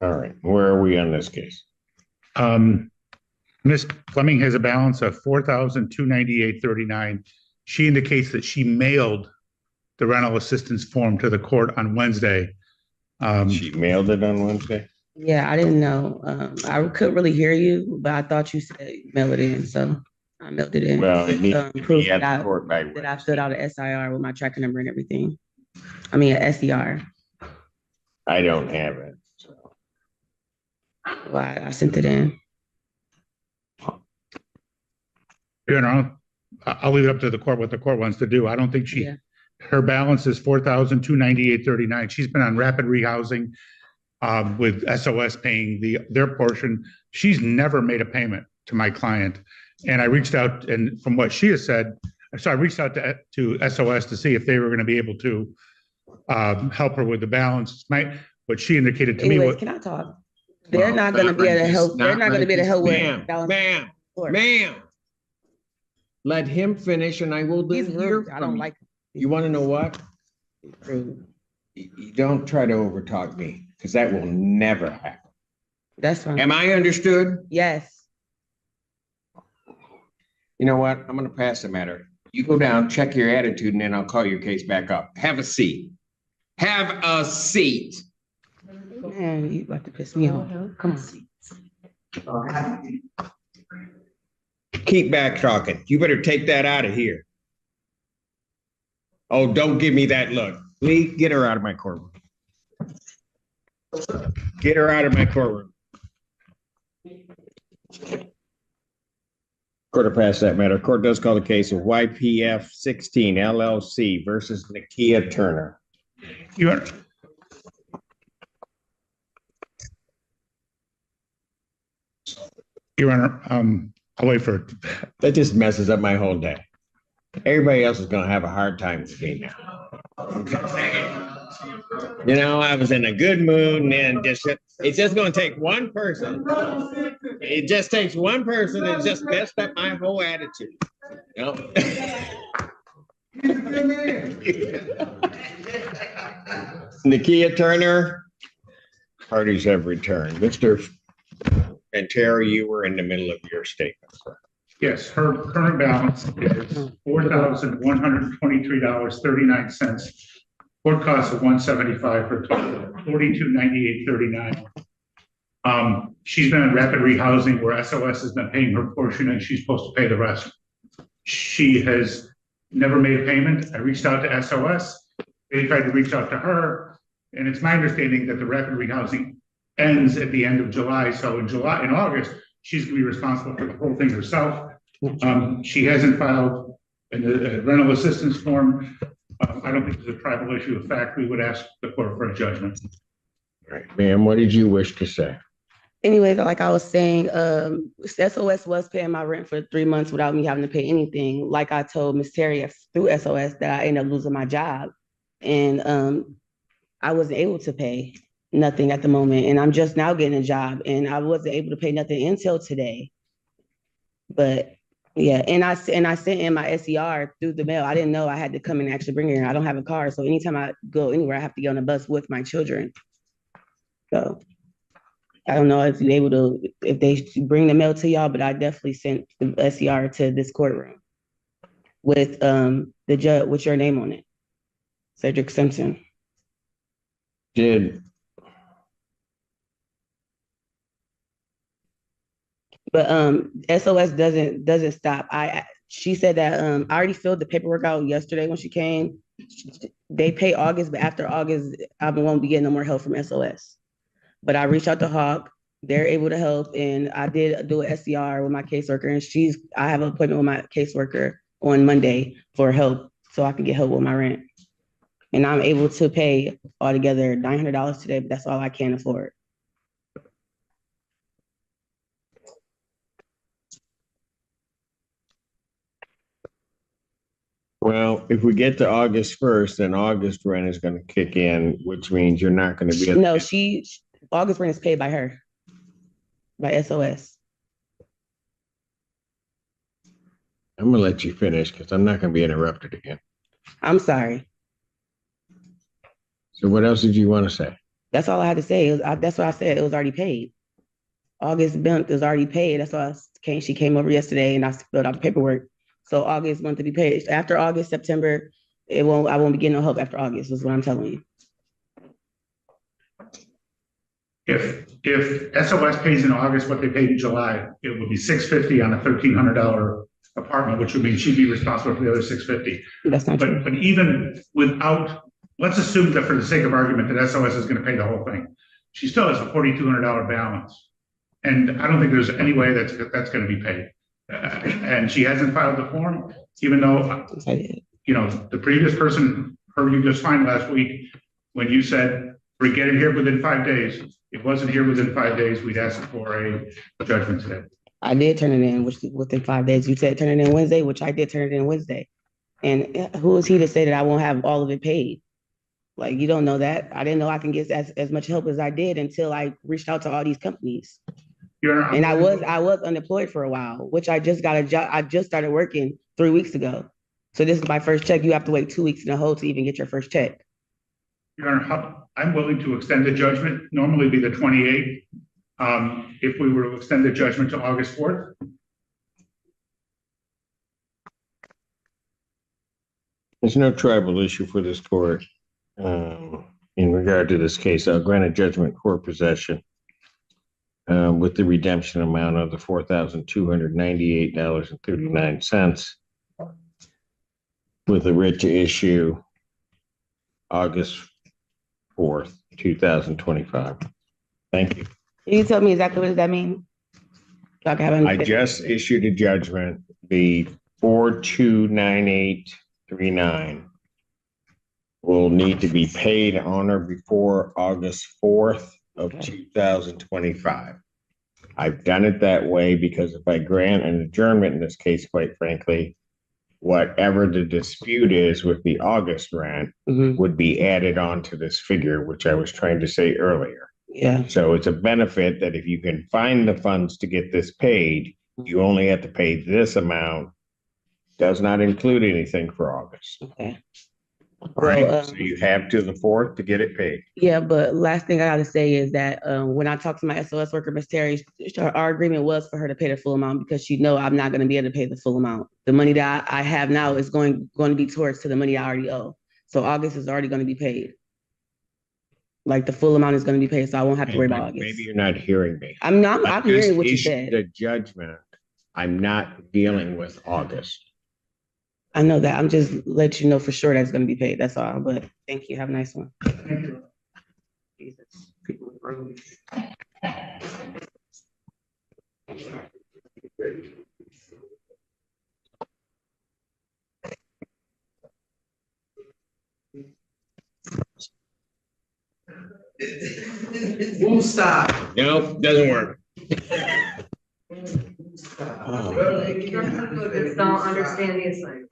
All right, where are we on this case? Ms. Fleming has a balance of $4,298.39. She indicates that she mailed the rental assistance form to the court on Wednesday. She mailed it on Wednesday? Yeah, I didn't know. I couldn't really hear you, but I thought you said mail it in, so I mailed it in. Well, it needs to proof be at that the court by that I filled out an SIR with my tracker number and everything. I mean, an SER. I don't have it. So. Well, I sent it in. You know, I'll leave it up to the court what the court wants to do. I don't think her balance is $4,298.39. She's been on rapid rehousing with SOS paying their portion. She's never made a payment to my client. And I reached out, and from what she has said, so I reached out to SOS to see if they were going to be able to help her with the balance. What she indicated to me. Can I talk? They're not going to be able to help. They're not going to be able to help with balance. Ma'am. Let him finish, and I will do here. I don't like. You want to know what? You don't try to overtalk me, because that will never happen. That's fine. Am I understood? Yes. You know what? I'm going to pass the matter. You go down, check your attitude, and then I'll call your case back up. Have a seat. Have a seat. Man, you about to piss me off. Come on. Keep back talking. You better take that out of here. Oh, don't give me that look. Lee, get her out of my courtroom. Get her out of my courtroom. Court to pass that matter. Court does call the case of YPF 16 LLC versus Nakia Turner. Your Honor, I'll wait for it. That just messes up my whole day. Everybody else is going to have a hard time with me now. You know, I was in a good mood, and then it's just going to take one person. It just takes one person that just messed up my whole attitude. You know? Nakia Turner, parties have returned. Mr. And Terry, you were in the middle of your statement, sir. Yes, her current balance is $4,123.39. Court costs of $175 for a total of $4,298.39. She's been in rapid rehousing where SOS has been paying her portion and she's supposed to pay the rest. She has never made a payment. I reached out to SOS. They tried to reach out to her, and it's my understanding that the rapid rehousing ends at the end of July. So in August, she's going to be responsible for the whole thing herself. She hasn't filed a rental assistance form. I don't think there's a tribal issue of fact. We would ask the court for a judgment. All right, ma'am, what did you wish to say? Anyway, like I was saying, SOS was paying my rent for 3 months without me having to pay anything. Like I told Ms. Terry through SOS that I ended up losing my job. And I wasn't able to pay nothing at the moment. And I'm just now getting a job, and I wasn't able to pay nothing until today. But yeah, and I sent in my SER through the mail. I didn't know I had to come and actually bring it in. I don't have a car, so anytime I go anywhere, I have to get on a bus with my children. So I don't know if you're able to, if they bring the mail to y'all, but I definitely sent the SER to this courtroom with the judge with your name on it, Cedric Simpson. But SOS doesn't stop. She said that I already filled the paperwork out yesterday when she came. They pay August, but after August, I won't be getting no more help from SOS. But I reached out to Hawk. They're able to help, and I did do an SCR with my caseworker, and I have an appointment with my caseworker on Monday for help, so I can get help with my rent. And I'm able to pay altogether $900 today, but that's all I can afford. Well, if we get to August 1st, then August rent is going to kick in, which means you're not going to be. No, August rent is paid by her, by SOS. I'm going to let you finish because I'm not going to be interrupted again. I'm sorry. So what else did you want to say? That's all I had to say. That's what I said. It was already paid. August month is already paid. That's why she came over yesterday and I filled out the paperwork. So August month to be paid. After August, September, I won't be getting no help after August, is what I'm telling you. If SOS pays in August what they paid in July, it would be $650 on a $1,300 apartment, which would mean she'd be responsible for the other $650. That's not true. But even without, let's assume that for the sake of argument that SOS is going to pay the whole thing. She still has a $4,200 balance. And I don't think there's any way that's going to be paid. And she hasn't filed the form, even though, you know, the previous person heard you just fine last week when you said, we get it here within 5 days. It wasn't here within 5 days. We'd ask for a judgment today. I did turn it in within 5 days. You said turn it in Wednesday, which I did turn it in Wednesday. And who is he to say that I won't have all of it paid? Like, you don't know that. I didn't know I can get as much help as I did until I reached out to all these companies. And I was unemployed for a while, which I just got a job. I just started working 3 weeks ago. So this is my first check. You have to wait 2 weeks in a hole to even get your first check. Your Honor, I'm willing to extend the judgment, normally be the 28th. If we were to extend the judgment to August 4th. There's no tribal issue for this court in regard to this case. I'll grant a judgment court possession with the redemption amount of the $4,298.39 with a writ to issue August 4th, 2025. Thank you. Can you tell me exactly what does that mean? I just issued a judgment, the 429839 will need to be paid on or before August 4th of 2025. I've done it that way because if I grant an adjournment in this case, quite frankly, whatever the dispute is with the August rent would be added on to this figure, which I was trying to say earlier. Yeah. So it's a benefit that if you can find the funds to get this paid, you only have to pay this amount. Does not include anything for August. Okay. Right. So you have to the 4th to get it paid. Yeah, but last thing I got to say is that when I talked to my SOS worker, Ms. Terry, our agreement was for her to pay the full amount because she know I'm not going to be able to pay the full amount. The money that I have now is going to be towards to the money I already owe. So August is already going to be paid. Like the full amount is going to be paid, so I won't have to worry about August. Maybe you're not hearing me. I'm hearing what you said. The judgment. I'm not dealing with August. I know that. I'm just let you know for sure that's going to be paid. That's all. But thank you. Have a nice one. Thank you. Jesus. People with rooms. Move stop. Nope, doesn't work. Just don't understand the assignment.